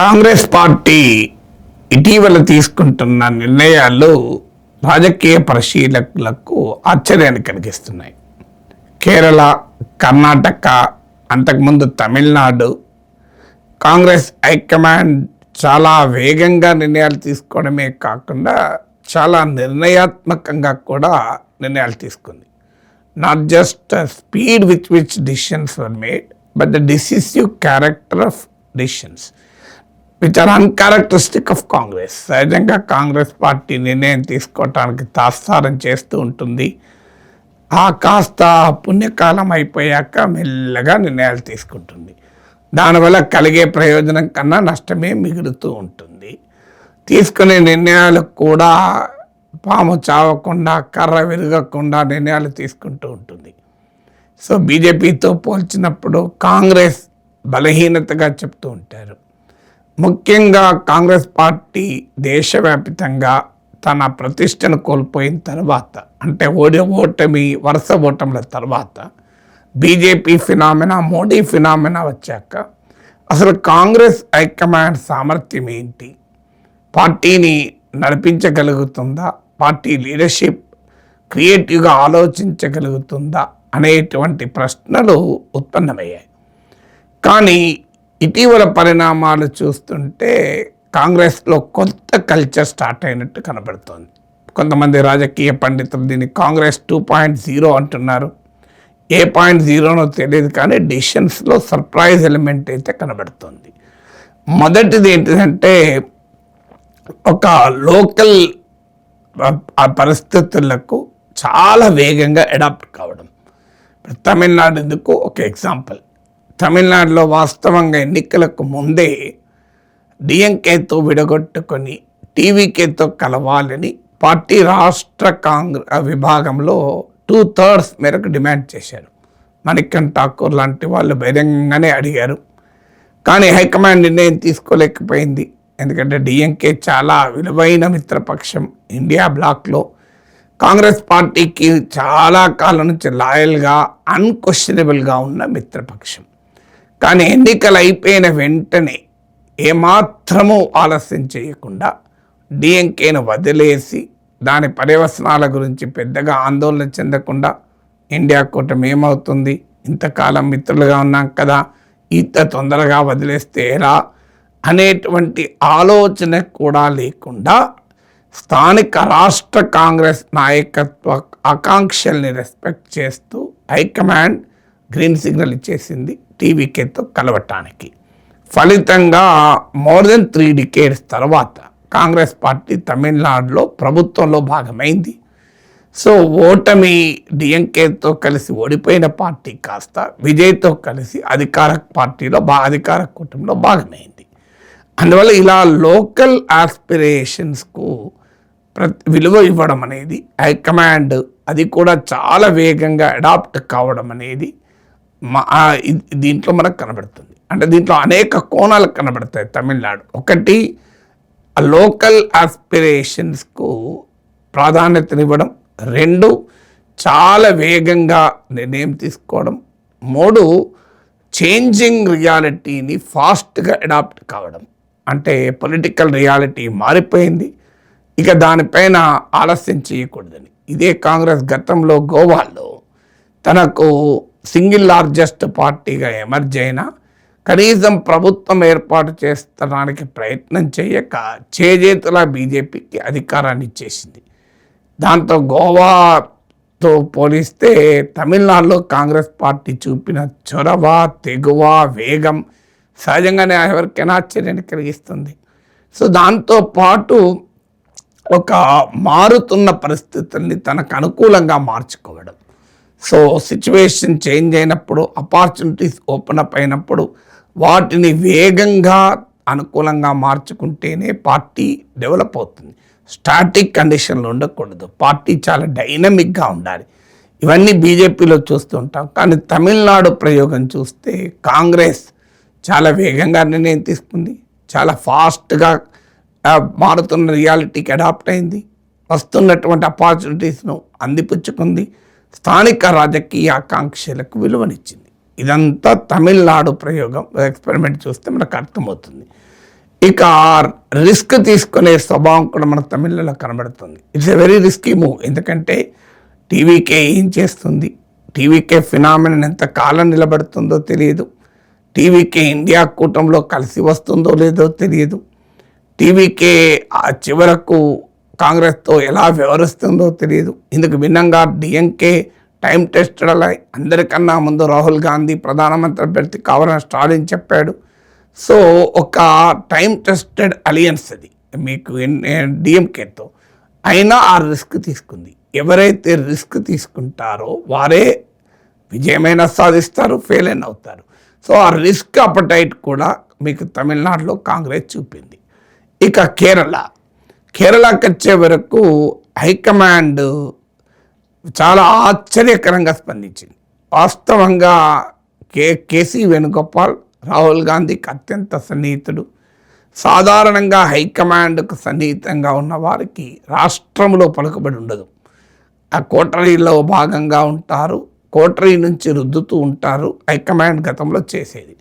Congress party ఇటీవల తీసుకుంటున్న నిర్ణయాలు రాజకీయ పరిశీలకులకు ఆశ్చర్యాన్ని కలిగిస్తున్నాయి. కేరళ, కర్ణాటక, అంతకుముందు తమిళనాడు కాంగ్రెస్ హైకమాండ్ చాలా వేగంగా నిర్ణయాలు తీసుకోవడమే కాకుండా చాలా నిర్ణయాత్మకంగా కూడా నిర్ణయాలు తీసుకుంది. Not just speed which decisions were made, but the decisive character of decisions which are uncharacteristic of Congress. సహజంగా కాంగ్రెస్ పార్టీ నిర్ణయం తీసుకోవటానికి తాత్సారం చేస్తూ ఉంటుంది. ఆ కాస్త పుణ్యకాలం అయిపోయాక మెల్లగా నిర్ణయాలు తీసుకుంటుంది. దానివల్ల కలిగే ప్రయోజనం కన్నా నష్టమే మిగులుతూ ఉంటుంది. తీసుకునే నిర్ణయాలు కూడా పాము చావకుండా, కర్ర విరగకుండా నిర్ణయాలు తీసుకుంటూ ఉంటుంది. సో బీజేపీతో పోల్చినప్పుడు కాంగ్రెస్ బలహీనతగా చెప్తూ ఉంటారు. ముఖ్యంగా కాంగ్రెస్ పార్టీ దేశవ్యాప్తంగా తన ప్రతిష్టను కోల్పోయిన తర్వాత, అంటే వరుస ఓటముల తర్వాత బీజేపీ ఫినామినా, మోడీ ఫినామినా వచ్చాక అసలు కాంగ్రెస్ హైకమాండ్ సామర్థ్యం ఏంటి, పార్టీని నడిపించగలుగుతుందా, పార్టీ లీడర్షిప్ క్రియేటివ్గా ఆలోచించగలుగుతుందా అనేటువంటి ప్రశ్నలు ఉత్పన్నమయ్యాయి. కానీ ఇటీవల పరిణామాలు చూస్తుంటే కాంగ్రెస్లో కొత్త కల్చర్ స్టార్ట్ అయినట్టు కనబడుతోంది. కొంతమంది రాజకీయ పండితులు దీన్ని కాంగ్రెస్ 2.0 అంటున్నారు. ఏ 0.0నో తెలియదు, కానీ డిసిషన్స్లో సర్ప్రైజ్ ఎలిమెంట్ అయితే కనబడుతుంది. మొదటిది ఏంటంటే ఒక లోకల్ పరిస్థితులకు చాలా వేగంగా అడాప్ట్ కావడం. తమిళనాడు ఎందుకు ఒక ఎగ్జాంపుల్. తమిళనాడులో వాస్తవంగా ఎన్నికలకు ముందే డిఎంకేతో విడగొట్టుకొని టీవీకేతో కలవాలని పార్టీ రాష్ట్ర విభాగంలో 2/3 మేరకు డిమాండ్ చేశారు. మణికంఠ్ ఠాకూర్ లాంటి వాళ్ళు బహిరంగంగానే అడిగారు. కానీ హైకమాండ్ నిర్ణయం తీసుకోలేకపోయింది. ఎందుకంటే డిఎంకే చాలా విలువైన మిత్రపక్షం. ఇండియా బ్లాక్లో కాంగ్రెస్ పార్టీకి చాలా కాలం నుంచి లాయల్గా, అన్క్వశ్చనబుల్గా ఉన్న మిత్రపక్షం. కానీ ఎన్నికలు అయిపోయిన వెంటనే ఏమాత్రమూ ఆలస్యం చేయకుండా డిఎంకేను వదిలేసి దాని పర్యవసనాల గురించి పెద్దగా ఆందోళన చెందకుండా ఇండియా కూటమి ఏమవుతుంది, ఇంతకాలం మిత్రులుగా ఉన్నాం కదా, ఇంత తొందరగా వదిలేస్తే ఎలా అనేటువంటి ఆలోచన కూడా లేకుండా స్థానిక రాష్ట్ర కాంగ్రెస్ నాయకత్వ ఆకాంక్షల్ని రెస్పెక్ట్ చేస్తూ హైకమాండ్ గ్రీన్ సిగ్నల్ ఇచ్చేసింది టీవీకేతో కలవటానికి. ఫలితంగా మోర్ దెన్ 3 decades తర్వాత కాంగ్రెస్ పార్టీ తమిళనాడులో ప్రభుత్వంలో భాగమైంది. సో ఓటమి డిఎంకేతో కలిసి ఓడిపోయిన పార్టీ కాస్త విజయ్తో కలిసి అధికార కూటమిలో భాగమైంది. అందువల్ల ఇలా లోకల్ ఆస్పిరేషన్స్కు విలువ ఇవ్వడం అనేది హైకమాండ్, అది కూడా చాలా వేగంగా అడాప్ట్ కావడం అనేది దీంట్లో మనకు కనబడుతుంది. అంటే దీంట్లో అనేక కోణాలు కనబడతాయి. తమిళనాడు ఒకటి, లోకల్ ఆస్పిరేషన్స్కు ప్రాధాన్యతనివ్వడం. 2, చాలా వేగంగా నిర్ణయం తీసుకోవడం. 3, చేంజింగ్ రియాలిటీని ఫాస్ట్గా అడాప్ట్ కావడం. అంటే పొలిటికల్ రియాలిటీ మారిపోయింది, ఇక దానిపైన ఆలస్యం చేయకూడదని. ఇదే కాంగ్రెస్ గతంలో గోవాలో తనకు సింగిల్ లార్జెస్ట్ పార్టీగా ఎమర్జ్ అయినా కనీసం ప్రభుత్వం ఏర్పాటు చేస్తడానికి ప్రయత్నం చేయక చేజేతులా బీజేపీకి అధికారాన్ని ఇచ్చేసింది. దాంతో గోవాతో పోలిస్తే తమిళనాడులో కాంగ్రెస్ పార్టీ చూపిన చొరవ, తెగువ, వేగం సహజంగానే ఎవరికైనా ఆశ్చర్యాన్ని కలిగిస్తుంది. సో దాంతోపాటు ఒక మారుతున్న పరిస్థితుల్ని తనకు అనుకూలంగా మార్చుకోవడం. సో సిచ్యువేషన్ చేంజ్ అయినప్పుడు, ఆపర్చునిటీస్ ఓపెన్ అప్ అయినప్పుడు వాటిని వేగంగా అనుకూలంగా మార్చుకుంటేనే పార్టీ డెవలప్ అవుతుంది. స్టాటిక్ కండిషన్లో ఉండకూడదు. పార్టీ చాలా డైనమిక్గా ఉండాలి. ఇవన్నీ బీజేపీలో చూస్తుంటాం. కానీ తమిళనాడు ప్రయోగం చూస్తే కాంగ్రెస్ చాలా వేగంగా నిర్ణయం తీసుకుంది, చాలా ఫాస్ట్గా మారుతున్న రియాలిటీకి అడాప్ట్ అయింది, వస్తున్నటువంటి ఆపర్చునిటీస్ను అందిపుచ్చుకుంది, స్థానిక రాజకీయ ఆకాంక్షలకు విలువనిచ్చింది. ఇదంతా తమిళనాడు ప్రయోగం, ఎక్స్పెరిమెంట్ చూస్తే మనకు అర్థమవుతుంది. ఇక రిస్క్ తీసుకునే స్వభావం కూడా మన తమిళలో కనబడుతుంది. It's a very risky move. ఎందుకంటే టీవీకే ఏం చేస్తుంది, టీవీకే ఫినామినన్ ఎంత కాలం నిలబడుతుందో తెలియదు, టీవీకే ఇండియా కూటమిలో కలిసి వస్తుందో లేదో తెలియదు, టీవీకే చివరకు కాంగ్రెస్తో ఎలా వ్యవహరిస్తుందో తెలియదు. ఇందుకు భిన్నంగా డిఎంకే టైం టెస్టెడ్ అలా అందరికన్నా ముందు రాహుల్ గాంధీ ప్రధానమంత్రి అభ్యర్థి కావాలని స్టాలిన్ చెప్పాడు. సో ఒక టైం టెస్టెడ్ అలియన్స్ అది మీకు డిఎంకేతో. అయినా ఆ రిస్క్ తీసుకుంది. ఎవరైతే రిస్క్ తీసుకుంటారో వారే విజయమైనా సాధిస్తారు, ఫెయిల్ అయిన అవుతారు. సో ఆ రిస్క్ అపటైట్ కూడా మీకు తమిళనాడులో కాంగ్రెస్ చూపింది. ఇక కేరళకి వచ్చే వరకు హైకమాండ్ చాలా ఆశ్చర్యకరంగా స్పందించింది. వాస్తవంగా కేసీ వేణుగోపాల్ రాహుల్ గాంధీకి అత్యంత సన్నిహితుడు. సాధారణంగా హైకమాండ్కు సన్నిహితంగా ఉన్న వారికి రాష్ట్రంలో పలుకుబడి ఉండదు. ఆ కోటరీలో భాగంగా ఉంటారు, కోటరీ నుంచి రుద్దుతూ ఉంటారు. హైకమాండ్ గతంలో చేసేది.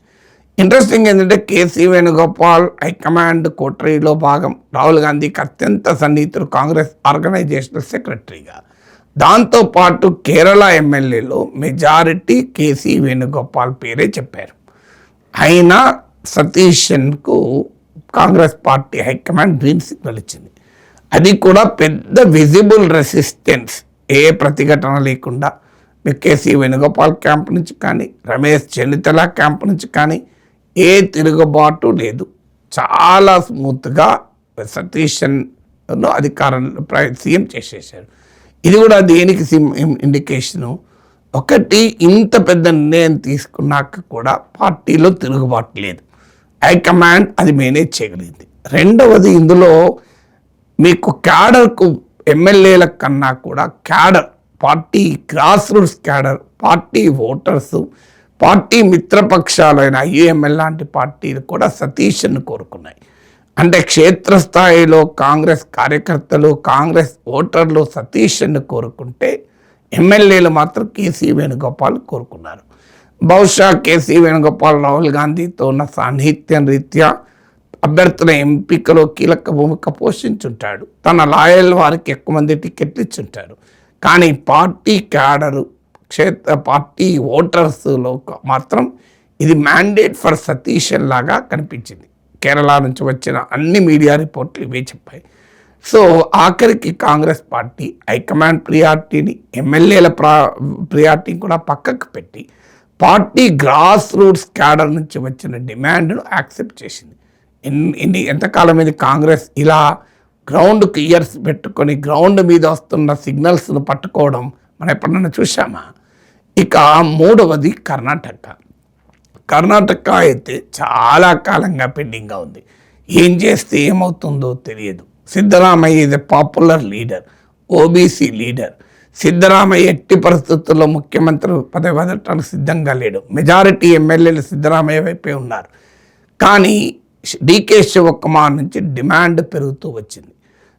ఇంట్రెస్టింగ్ ఏంటంటే కేసీ వేణుగోపాల్ హైకమాండ్ కోటరీలో భాగం, రాహుల్ గాంధీకి అత్యంత సన్నిహితుడు కాంగ్రెస్ ఆర్గనైజేషనల్ సెక్రటరీగా. దాంతోపాటు కేరళ ఎమ్మెల్యేలో మెజారిటీ కేసీ వేణుగోపాల్ పేరే చెప్పారు. అయినా సతీష్కు Congress party high command green signal ఇచ్చింది. అది కూడా పెద్ద విజిబుల్ రెసిస్టెన్స్, ఏ ప్రతిఘటన లేకుండా. మీకు కేసీ వేణుగోపాల్ క్యాంప్ నుంచి కానీ, రమేష్ చెన్నితల క్యాంప్ నుంచి కానీ ఏ తిరుగుబాటు లేదు. చాలా స్మూత్గా సతీష్ను అధికారంలో సీఎం చేసేసారు. ఇది కూడా దేనికి ఇండికేషను, ఒకటి ఇంత పెద్ద నిర్ణయం తీసుకున్నాక కూడా పార్టీలో తిరుగుబాటు లేదు, హైకమాండ్ అది మేనేజ్ చేయగలిగింది. రెండవది, ఇందులో మీకు క్యాడర్కు ఎమ్మెల్యేల కన్నా కూడా cadre, party grass roots cadre, party voters, party మిత్రపక్షాలైన ఐయుఎంఎల్ లాంటి పార్టీలు కూడా సతీష్ను కోరుకున్నాయి. అంటే క్షేత్రస్థాయిలో కాంగ్రెస్ కార్యకర్తలు, కాంగ్రెస్ ఓటర్లు సతీష్ను కోరుకుంటే ఎమ్మెల్యేలు మాత్రం కేసీ వేణుగోపాల్ కోరుకున్నారు. బహుశా కేసీ వేణుగోపాల్ రాహుల్ గాంధీతో ఉన్న సాన్నిహిత్యం రీత్యా అభ్యర్థుల ఎంపికలో కీలక భూమిక పోషించుంటాడు. తన లాయల్ వారికి ఎక్కువ మంది టికెట్లు ఇచ్చుంటాడు. కానీ పార్టీ క్యాడరు, పార్టీ ఓటర్స్లో మాత్రం ఇది మ్యాండేట్ ఫర్ సతీష్ లాగా కనిపించింది. కేరళ నుంచి వచ్చిన అన్ని మీడియా రిపోర్ట్లు ఇవే చెప్పాయి. సో ఆఖరికి కాంగ్రెస్ పార్టీ హైకమాండ్ ప్రియారిటీని, ఎమ్మెల్యేల ప్రియారిటీని కూడా పక్కకు పెట్టి పార్టీ గ్రాస్ రూట్స్ క్యాడర్ నుంచి వచ్చిన డిమాండ్ను యాక్సెప్ట్ చేసింది. ఎంతకాలం మీద కాంగ్రెస్ ఇలా గ్రౌండ్కి ఇయర్స్ పెట్టుకొని గ్రౌండ్ మీద వస్తున్న సిగ్నల్స్ను పట్టుకోవడం మనం ఎప్పుడన్నా చూసామా? ఇక మూడవది కర్ణాటక అయితే చాలా కాలంగా పెండింగ్గా ఉంది. ఏం చేస్తే ఏమవుతుందో తెలియదు. సిద్ధరామయ్య ఇది popular leader, OBC leader. Siddaramaiah ఎట్టి పరిస్థితుల్లో ముఖ్యమంత్రి పదవి వదలటానికి సిద్ధంగా లేడు. మెజారిటీ ఎమ్మెల్యేలు సిద్ధరామయ్య వైపే ఉన్నారు. కానీ డీకే శివకుమార్ నుంచి డిమాండ్ పెరుగుతూ వచ్చింది.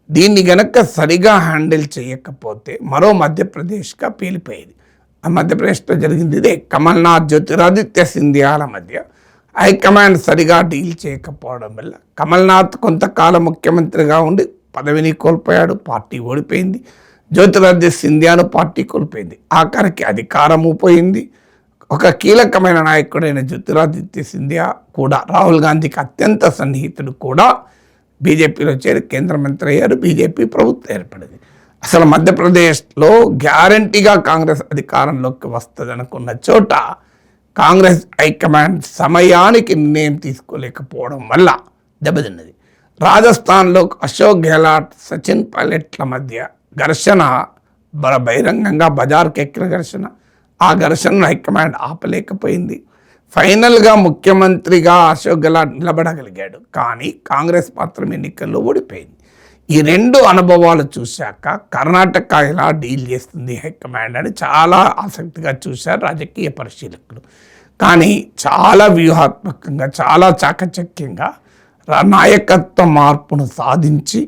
దీన్ని గనక సరిగా హ్యాండిల్ చేయకపోతే మరో మధ్యప్రదేశ్గా పేలిపోయేది. ఆ మధ్యప్రదేశ్లో జరిగింది ఇదే. కమల్నాథ్, జ్యోతిరాదిత్య సింధియాల మధ్య హైకమాండ్ సరిగా డీల్ చేయకపోవడం వల్ల కమల్నాథ్ కొంతకాలం ముఖ్యమంత్రిగా ఉండి పదవిని కోల్పోయాడు, పార్టీ ఓడిపోయింది. జ్యోతిరాదిత్య సింధియాను పార్టీ కోల్పోయింది. ఆఖరికి అధికారము పోయింది. ఒక కీలకమైన నాయకుడైన జ్యోతిరాదిత్య సింధియా కూడా, రాహుల్ గాంధీకి అత్యంత సన్నిహితుడు కూడా బీజేపీలో చేరి కేంద్ర మంత్రి అయ్యారు. బీజేపీ ప్రభుత్వం ఏర్పడింది. అసలు మధ్యప్రదేశ్లో గ్యారంటీగా కాంగ్రెస్ అధికారంలోకి వస్తుంది అనుకున్న చోట కాంగ్రెస్ హైకమాండ్ సమయానికి నిర్ణయం తీసుకోలేకపోవడం వల్ల దెబ్బతిన్నది. రాజస్థాన్లో అశోక్ గెహ్లాట్, సచిన్ పైలట్ల మధ్య ఘర్షణ, బహిరంగంగా బజార్కి ఎక్కిన ఘర్షణ. ఆ ఘర్షణను హైకమాండ్ ఆపలేకపోయింది. ఫైనల్గా ముఖ్యమంత్రిగా అశోక్ గెహ్లాట్ నిలబడగలిగాడు. కానీ కాంగ్రెస్ మాత్రం ఎన్నికల్లో ఓడిపోయింది. ఈ రెండు అనుభవాలు చూశాక కర్ణాటక ఎలా డీల్ చేస్తుంది హైకమాండ్ అని చాలా ఆసక్తిగా చూశారు రాజకీయ పరిశీలకులు. కానీ చాలా వ్యూహాత్మకంగా, చాలా చాకచక్యంగా నాయకత్వ మార్పును సాధించి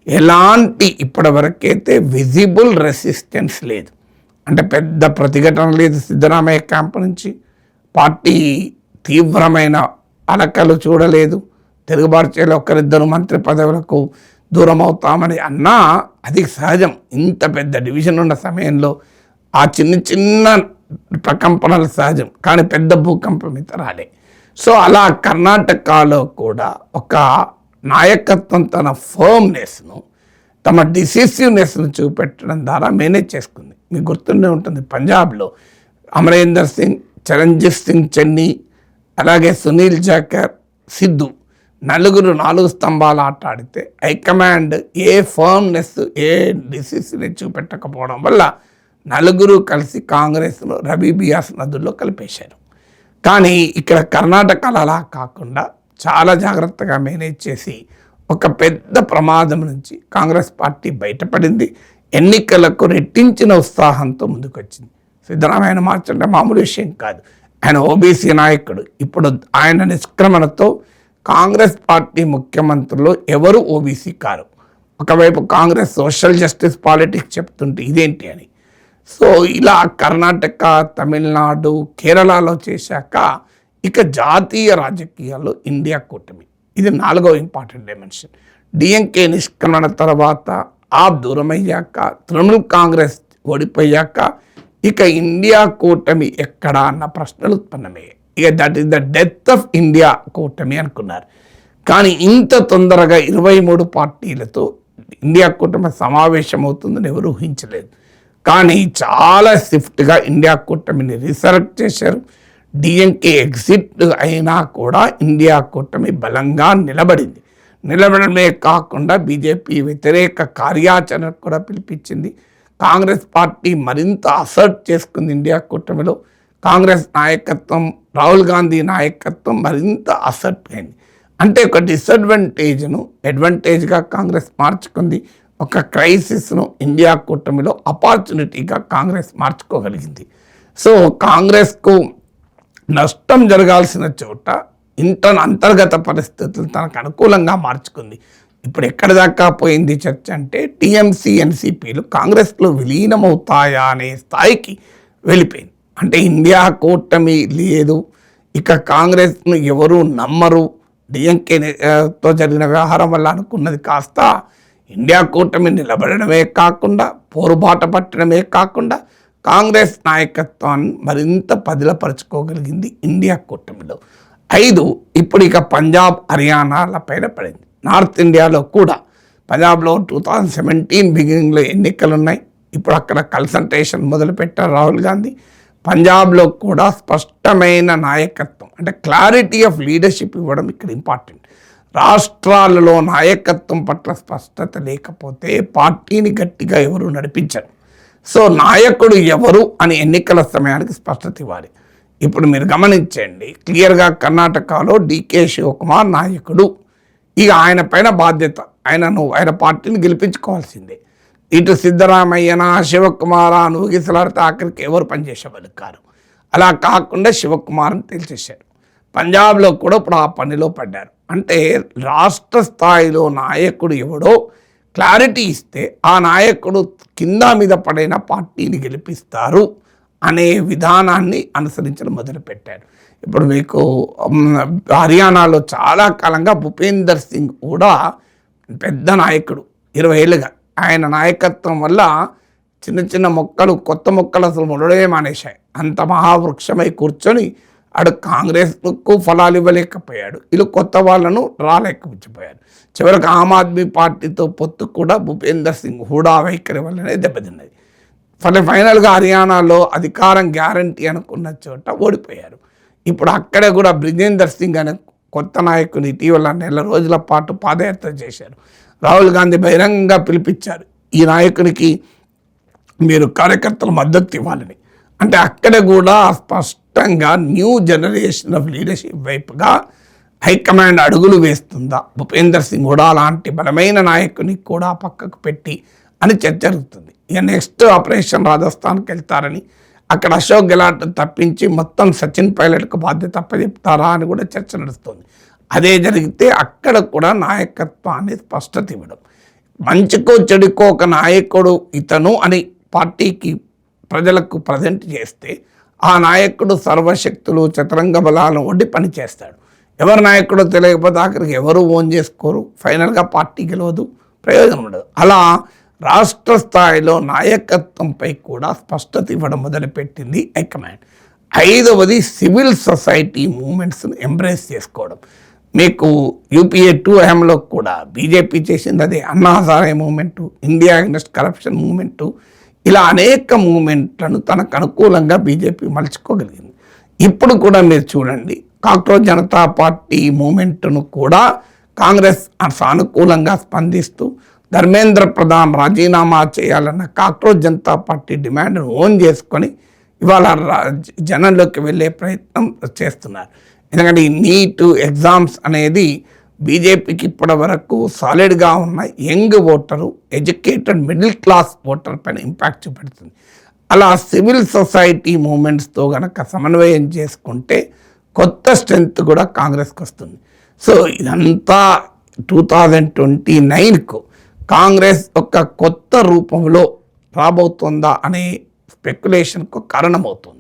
ఎలాంటి ఇప్పటి వరకైతే విజిబుల్ రెసిస్టెన్స్ లేదు. అంటే పెద్ద ప్రతిఘటన లేదు సిద్ధరామయ్య క్యాంపు నుంచి. పార్టీ తీవ్రమైన అలకలు చూడలేదు. తిరుగుబాటు చేయాలి, ఒకరిద్దరు మంత్రి పదవులకు దూరం అవుతామని అన్నా అది సహజం. ఇంత పెద్ద డివిజన్ ఉన్న సమయంలో ఆ చిన్న చిన్న ప్రకంపనలు సహజం, కానీ పెద్ద భూకంపం రాలే. సో అలా కర్ణాటకలో కూడా ఒక నాయకత్వం తన ఫర్మ్నెస్ను, తమ డిసిసివ్నెస్ను చూపెట్టడం ద్వారా మేనేజ్ చేసుకుంది. మీకు గుర్తుండే ఉంటుంది, పంజాబ్లో అమరేందర్ సింగ్, చరణ్జిత్ సింగ్ చెన్నీ, అలాగే సునీల్ జాకర్, సిద్ధు నలుగురు 4 స్తంభాలు ఆట ఆడితే హైకమాండ్ ఏ ఫర్మ్నెస్, ఏ డిసిసివ్నెస్ చూపెట్టకపోవడం వల్ల నలుగురు కలిసి కాంగ్రెస్ను రబీ బియాస్ నదుల్లో కలిపేశారు. కానీ ఇక్కడ కర్ణాటకలో అలా కాకుండా చాలా జాగ్రత్తగా మేనేజ్ చేసి ఒక పెద్ద ప్రమాదం నుంచి కాంగ్రెస్ పార్టీ బయటపడింది. ఎన్నికలకు రెట్టించిన ఉత్సాహంతో ముందుకొచ్చింది. సిద్ధరామయ్యను మార్చంటే మామూలు విషయం కాదు. ఆయన ఓబీసీ నాయకుడు. ఇప్పుడు ఆయన నిష్క్రమణతో కాంగ్రెస్ పార్టీ ముఖ్యమంత్రులు ఎవరు ఓబీసీ కారు. ఒకవైపు కాంగ్రెస్ సోషల్ జస్టిస్ పాలిటిక్స్ చెప్తుంటే ఇదేంటి అని. సో ఇలా కర్ణాటక, తమిళనాడు, కేరళలో చేశాక ఇక జాతీయ రాజకీయాల్లో ఇండియా కూటమి, ఇది 4వ ఇంపార్టెంట్ డైమెన్షన్. డిఎంకే నిష్క్రమణ తర్వాత ఆప్ దూరమయ్యాక, తృణమూల్ కాంగ్రెస్ ఓడిపోయాక ఇక ఇండియా కూటమి ఎక్కడా అన్న ప్రశ్నలు ఉత్పన్నమయ్యాయి. ఇక that is the death of India కూటమి అనుకున్నారు. కానీ ఇంత తొందరగా 23 పార్టీలతో ఇండియా కూటమి సమావేశం అవుతుందని ఎవరు ఊహించలేదు. కానీ చాలా స్విఫ్ట్గా ఇండియా కూటమిని రిసరెక్ట్ చేశారు. డిఎంకే ఎగ్జిట్ అయినా కూడా ఇండియా కూటమి బలంగా నిలబడింది. నిలబడమే కాకుండా బీజేపీ వ్యతిరేక కార్యాచరణ కూడా పిలిపించింది. కాంగ్రెస్ పార్టీ మరింత అసర్ట్ చేసుకుంది ఇండియా కూటమిలో. కాంగ్రెస్ నాయకత్వం, రాహుల్ గాంధీ నాయకత్వం మరింత అసర్ట్ అయింది. అంటే ఒక డిసడ్వాంటేజ్ను అడ్వాంటేజ్గా కాంగ్రెస్ మార్చుకుంది. ఒక క్రైసిస్ను ఇండియా కూటమిలో ఆపర్చునిటీగా కాంగ్రెస్ మార్చుకోగలిగింది. సో కాంగ్రెస్కు నష్టం జరగాల్సిన చోట అంతర్గత పరిస్థితులు తనకు అనుకూలంగా మార్చుకుంది. ఇప్పుడు ఎక్కడి దాకా పోయింది చర్చ అంటే టీఎంసీ, ఎన్సీపీలు కాంగ్రెస్లో విలీనమవుతాయా అనే స్థాయికి వెళ్ళిపోయింది. అంటే ఇండియా కూటమి లేదు, ఇక కాంగ్రెస్ను ఎవరు నమ్మరు. డిఎంకేతో జరిగిన వ్యవహారం వల్ల అనుకున్నది కాస్త ఇండియా కూటమి నిలబడమే కాకుండా, పోరుబాట పట్టడమే కాకుండా కాంగ్రెస్ నాయకత్వాన్ని మరింత పదిలపరుచుకోగలిగింది ఇండియా కూటమిలో. 5 ఇప్పుడు ఇక పంజాబ్, హర్యానాల పైన పడింది. నార్త్ ఇండియాలో కూడా పంజాబ్లో 2017 బిగినింగ్లో ఎన్నికలు ఉన్నాయి. ఇప్పుడు అక్కడ కన్సల్టేషన్ మొదలుపెట్టారు రాహుల్ గాంధీ. పంజాబ్లో కూడా స్పష్టమైన నాయకత్వం, అంటే క్లారిటీ ఆఫ్ లీడర్షిప్ ఇవ్వడం ఇక్కడ ఇంపార్టెంట్. రాష్ట్రాలలో నాయకత్వం పట్ల స్పష్టత లేకపోతే పార్టీని గట్టిగా ఎవరు నడిపించరు. సో నాయకుడు ఎవరు అని ఎన్నికల సమయానికి స్పష్టత ఇవ్వాలి. ఇప్పుడు మీరు గమనించండి, క్లియర్గా కర్ణాటకలో డీకే శివకుమార్ నాయకుడు. ఇక ఆయన పైన బాధ్యత, ఆయన పార్టీని గెలిపించుకోవాల్సిందే. ఇటు సిద్ధరామయ్యన, శివకుమార నువ్వు గిసలాడితే ఆఖరికి ఎవరు పనిచేసేవాళ్ళు కారు. అలా కాకుండా శివకుమార్ని తేల్చేశారు. పంజాబ్లో కూడా ఇప్పుడు ఆ పనిలో పడ్డారు. అంటే రాష్ట్ర స్థాయిలో నాయకుడు ఎవడో క్లారిటీ ఇస్తే ఆ నాయకుడు కింద మీద పడైన పార్టీని గెలిపిస్తారు అనే విధానాన్ని అనుసరించడం మొదలుపెట్టారు. ఇప్పుడు మీకు హర్యానాలో చాలా కాలంగా భూపేందర్ సింగ్ కూడా పెద్ద నాయకుడు, 20 ఏళ్ళుగా. ఆయన నాయకత్వం వల్ల చిన్న చిన్న మొక్కలు, కొత్త మొక్కలు అసలు మొదలే మానేశాయి. అంత మహావృక్షమై కూర్చొని ఆడు కాంగ్రెస్కు ఫలాలు ఇవ్వలేకపోయాడు, వీళ్ళు కొత్త వాళ్ళను రాలేకపోయారు. చివరికి ఆమ్ ఆద్మీ పార్టీతో పొత్తు కూడా భూపేందర్ సింగ్ హూడా వైఖరి వల్లనే దెబ్బతిన్నది. ఫైనల్గా హర్యానాలో అధికారం గ్యారంటీ అనుకున్న చోట ఓడిపోయారు. ఇప్పుడు అక్కడ కూడా బ్రిజేందర్ సింగ్ అనే కొత్త నాయకుని ఇటీవల నెల రోజుల పాటు పాదయాత్ర చేశారు. రాహుల్ గాంధీ బహిరంగంగా పిలిపించారు, ఈ నాయకునికి మీరు కార్యకర్తల మద్దతు ఇవ్వాలని. అంటే అక్కడ కూడా స్పష్టంగా న్యూ జనరేషన్ ఆఫ్ లీడర్షిప్ వైపుగా హైకమాండ్ అడుగులు వేస్తుందా, భూపేందర్ సింగ్ కూడా అలాంటి బలమైన నాయకుని కూడా పక్కకు పెట్టి అని చర్చ జరుగుతుంది. ఇక నెక్స్ట్ ఆపరేషన్ రాజస్థాన్కి వెళ్తారని, అక్కడ అశోక్ గెహ్లాట్ తప్పించి మొత్తం సచిన్ పైలట్కు బాధ్యత అప్పచెప్తారా అని కూడా చర్చ నడుస్తుంది. అదే జరిగితే అక్కడ కూడా నాయకత్వాన్ని స్పష్టత ఇవ్వడం, మంచికో చెడుకో ఒక నాయకుడు ఇతను అని పార్టీకి ప్రజలకు ప్రజెంట్ చేస్తే ఆ నాయకుడు సర్వశక్తులు, చతురంగ బలాలను ఒడ్డి పనిచేస్తాడు. ఎవరు నాయకుడో తెలియకపోతే ఆఖరికి ఎవరు ఓన్ చేసుకోరు, ఫైనల్గా పార్టీ గెలవదు, ప్రయోజనం ఉండదు. అలా రాష్ట్ర స్థాయిలో నాయకత్వంపై కూడా స్పష్టత ఇవ్వడం మొదలుపెట్టింది హైకమాండ్. 5వది సివిల్ సొసైటీ మూమెంట్స్ను ఎంబ్రేస్ చేసుకోవడం. మీకు యూపీఏ 2 హయాంలో కూడా బీజేపీ చేసింది అదే. Anna Hazare movement, India against corruption movement, ఇలా అనేక మూమెంట్లను తనకు అనుకూలంగా బీజేపీ మలుచుకోగలిగింది. ఇప్పుడు కూడా మీరు చూడండి, కాక్రోచ్ జనతా పార్టీ మూమెంట్ను కూడా కాంగ్రెస్ సానుకూలంగా స్పందిస్తూ ధర్మేంద్ర ప్రధాన్ రాజీనామా చేయాలన్న కాక్రోచ్ జనతా పార్టీ డిమాండ్ను ఓన్ చేసుకొని ఇవాళ జనంలోకి వెళ్ళే ప్రయత్నం చేస్తున్నారు. ఎందుకంటే ఈ నీట్ ఎగ్జామ్స్ అనేది బీజేపీకి ఇప్పటి వరకు సాలిడ్గా ఉన్న young voter, educated middle class voter పైన ఇంపాక్ట్ చూపెడుతుంది. అలా సివిల్ సొసైటీ మూమెంట్స్తో కనుక సమన్వయం చేసుకుంటే కొత్త స్ట్రెంగ్త్ కూడా కాంగ్రెస్కి వస్తుంది. సో ఇదంతా 2029కు కాంగ్రెస్ ఒక కొత్త రూపంలో రాబోతుందా అనే స్పెక్యులేషన్కు కారణమవుతుంది.